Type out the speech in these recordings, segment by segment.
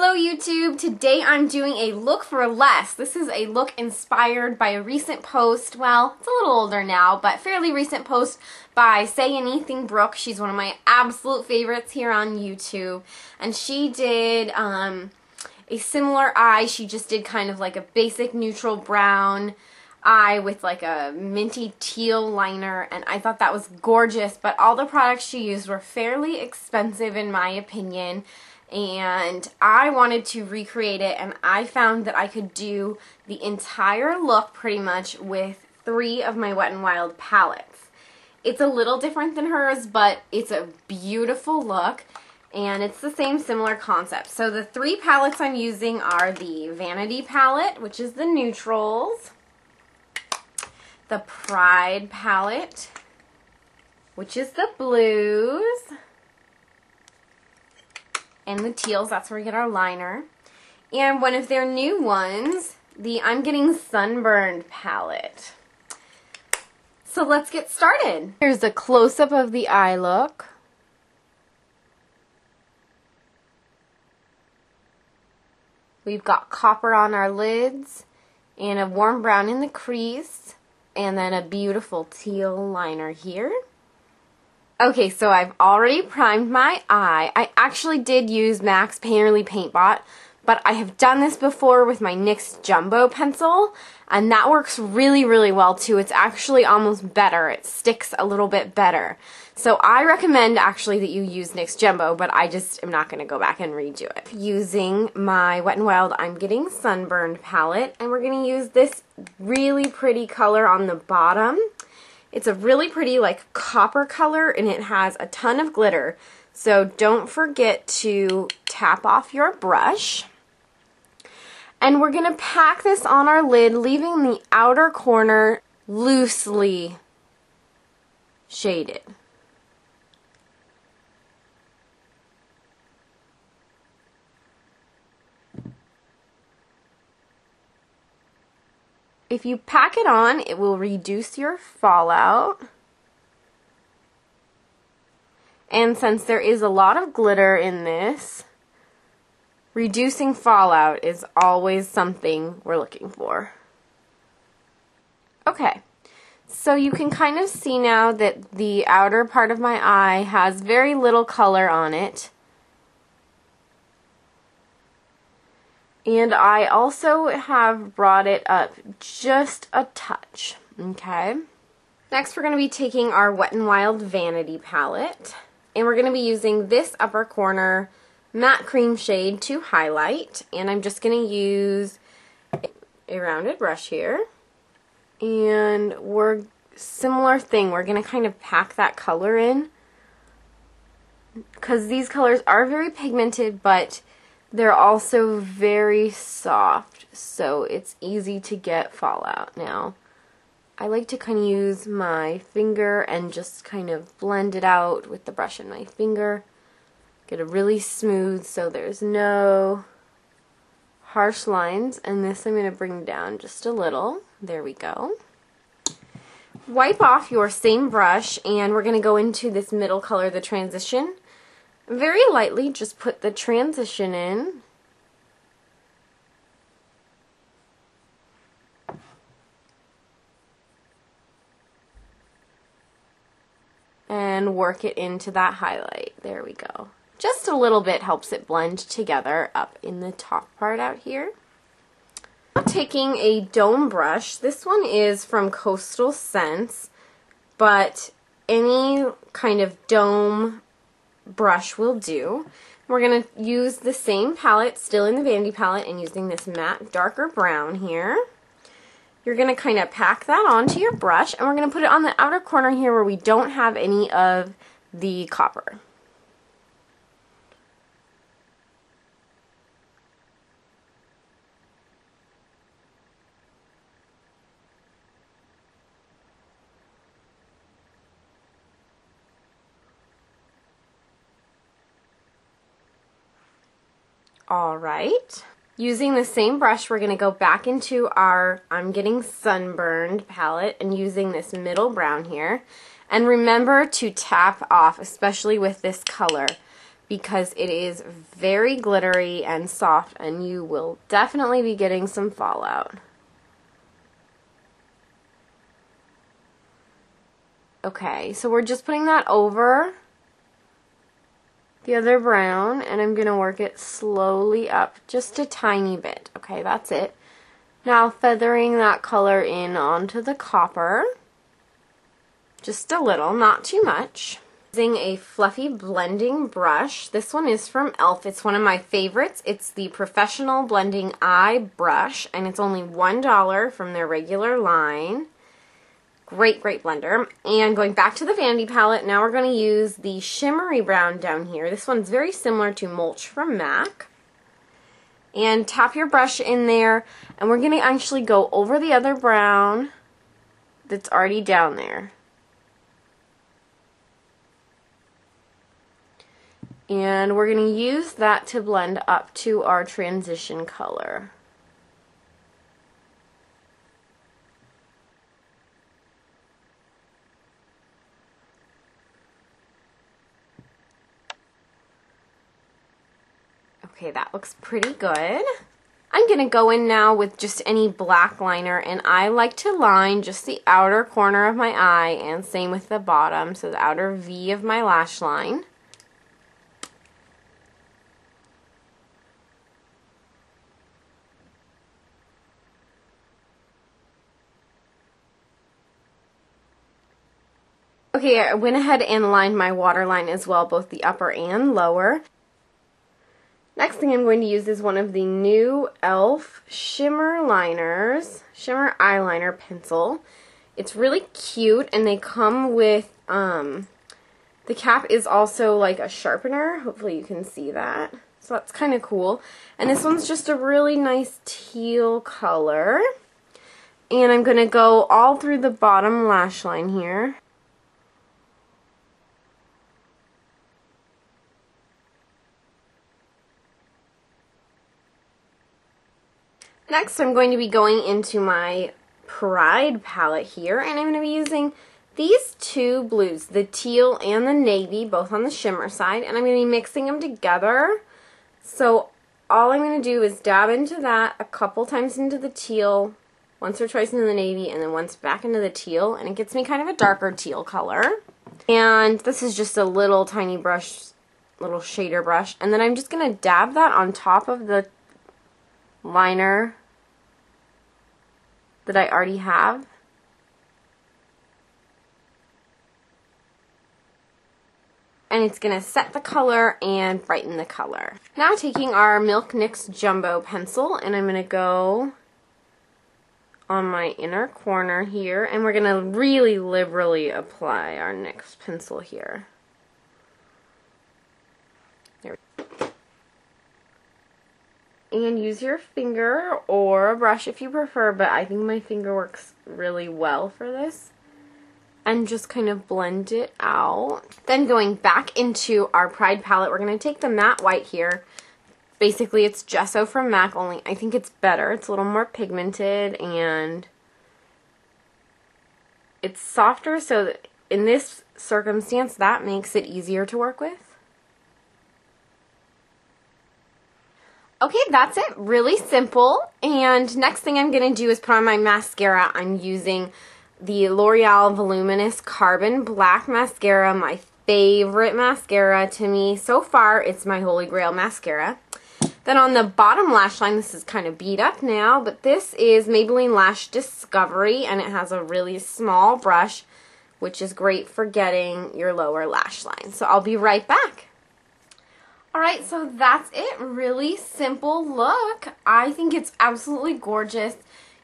Hello YouTube! Today I'm doing a look for less. This is a look inspired by a recent post, well, it's a little older now, but fairly recent post by Say Anything Brooke. She's one of my absolute favorites here on YouTube. And she did a similar eye. She just did kind of like a basic neutral brown eye with like a minty teal liner, and I thought that was gorgeous, but all the products she used were fairly expensive in my opinion. And I wanted to recreate it, and I found that I could do the entire look pretty much with 3 of my Wet n Wild palettes. It's a little different than hers, but it's a beautiful look, and it's the same similar concept. So the 3 palettes I'm using are the Vanity palette, which is the neutrals, the Pride palette, which is the blues, and the teals, that's where we get our liner. And one of their new ones, the I'm Getting Sunburned palette. So let's get started. Here's a close-up of the eye look. We've got copper on our lids, and a warm brown in the crease, and then a beautiful teal liner here. Okay, so I've already primed my eye. I actually did use Max Painterly Paint Pot, but I have done this before with my NYX Jumbo pencil, and that works really, really well too. It's actually almost better. It sticks a little bit better. So I recommend actually that you use NYX Jumbo, but I just am not going to go back and redo it. Using my Wet n Wild I'm Getting Sunburned palette, and we're going to use this really pretty color on the bottom. It's a really pretty like copper color, and it has a ton of glitter. So don't forget to tap off your brush. And we're going to pack this on our lid, leaving the outer corner loosely shaded. If you pack it on, it will reduce your fallout. And since there is a lot of glitter in this, reducing fallout is always something we're looking for. Okay, so you can kind of see now that the outer part of my eye has very little color on it. And I also have brought it up just a touch, okay? Next we're going to be taking our Wet n Wild Vanity palette, and we're going to be using this upper corner matte cream shade to highlight, and I'm just going to use a rounded brush here, and similar thing, we're going to kind of pack that color in, because these colors are very pigmented, but they're also very soft, so it's easy to get fallout. Now, I like to kind of use my finger and just kind of blend it out with the brush and my finger. Get it really smooth so there's no harsh lines, and this I'm going to bring down just a little. There we go. Wipe off your same brush, and we're going to go into this middle color, the transition. Very lightly, just put the transition in. And work it into that highlight. There we go. Just a little bit helps it blend together up in the top part out here. I'm taking a dome brush. This one is from Coastal Scents, but any kind of dome brush will do. We're going to use the same palette, still in the Vanity palette, and using this matte darker brown here. You're going to kind of pack that onto your brush, and we're going to put it on the outer corner here where we don't have any of the copper. Alright, using the same brush, we're going to go back into our I'm Getting Sunburned palette and using this middle brown here. And remember to tap off, especially with this color. because it is very glittery and soft, and you will definitely be getting some fallout. Okay, so we're just putting that over the other brown, and I'm going to work it slowly up just a tiny bit. Okay, that's it. Now feathering that color in onto the copper. Just a little, not too much. Using a fluffy blending brush. This one is from e.l.f. It's one of my favorites. It's the Professional Blending Eye Brush, and it's only $1 from their regular line. Great, great blender. And going back to the Vanity palette, now we're going to use the shimmery brown down here. This one's very similar to Mulch from MAC. And tap your brush in there, and we're going to actually go over the other brown that's already down there. And we're going to use that to blend up to our transition color. Okay, that looks pretty good. I'm going to go in now with just any black liner, and I like to line just the outer corner of my eye, and same with the bottom, so the outer V of my lash line. Okay, I went ahead and lined my waterline as well, both the upper and lower. Next thing I'm going to use is one of the new e.l.f. shimmer liners, shimmer eyeliner pencil. It's really cute, and they come with, the cap is also like a sharpener. Hopefully you can see that. So that's kind of cool. And this one's just a really nice teal color. And I'm going to go all through the bottom lash line here. Next, I'm going to be going into my Pride palette here, and I'm going to be using these two blues, the teal and the navy, both on the shimmer side, and I'm going to be mixing them together. So all I'm going to do is dab into that a couple times into the teal, once or twice into the navy, and then once back into the teal, and it gets me kind of a darker teal color. And this is just a little tiny brush, little shader brush, and then I'm just going to dab that on top of the liner that I already have. And it's going to set the color and brighten the color. Now taking our Milk NYX Jumbo pencil, and I'm going to go on my inner corner here, and we're going to really liberally apply our NYX pencil here. There we go. And use your finger or a brush if you prefer, but I think my finger works really well for this. And just kind of blend it out. Then going back into our Pride palette, we're going to take the matte white here. Basically it's gesso from MAC, only I think it's better. It's a little more pigmented and it's softer, so that in this circumstance that makes it easier to work with. Okay, that's it. Really simple. And next thing I'm going to do is put on my mascara. I'm using the L'Oreal Voluminous Carbon Black Mascara, my favorite mascara to me. So far, it's my Holy Grail mascara. Then on the bottom lash line, this is kind of beat up now, but this is Maybelline Lash Discovery, and it has a really small brush, which is great for getting your lower lash line. So I'll be right back. Alright, so that's it. Really simple look. I think it's absolutely gorgeous.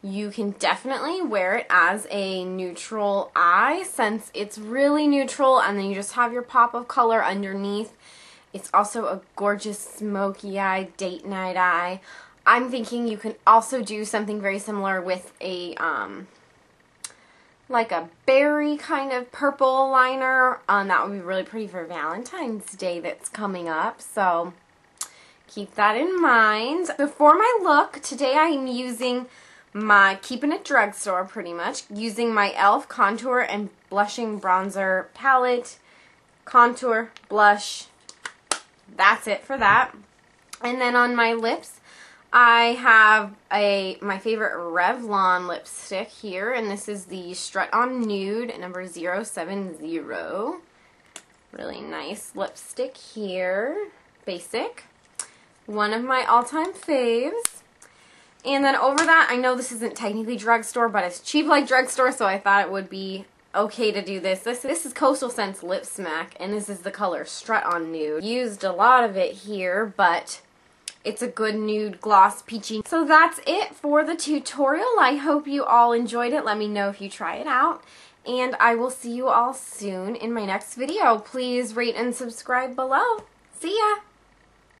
You can definitely wear it as a neutral eye since it's really neutral, and then you just have your pop of color underneath. It's also a gorgeous smoky eye, date night eye. I'm thinking you can also do something very similar with a like a berry kind of purple liner. That would be really pretty for Valentine's Day that's coming up, so keep that in mind. So for my look, today I'm using my keeping it drugstore pretty much, using my e.l.f. contour and blushing bronzer palette, contour, blush, that's it for that. And then on my lips, I have my favorite Revlon lipstick here, and this is the Strut on Nude number 070. Really nice lipstick here. Basic. One of my all-time faves. And then over that, I know this isn't technically Drugstore, but it's cheap like Drugstore, so I thought it would be okay to do this. This is Coastal Scents Lip Smack, and this is the color Strut on Nude. Used a lot of it here, but it's a good nude gloss peachy. So that's it for the tutorial. I hope you all enjoyed it. Let me know if you try it out. And I will see you all soon in my next video. Please rate and subscribe below. See ya!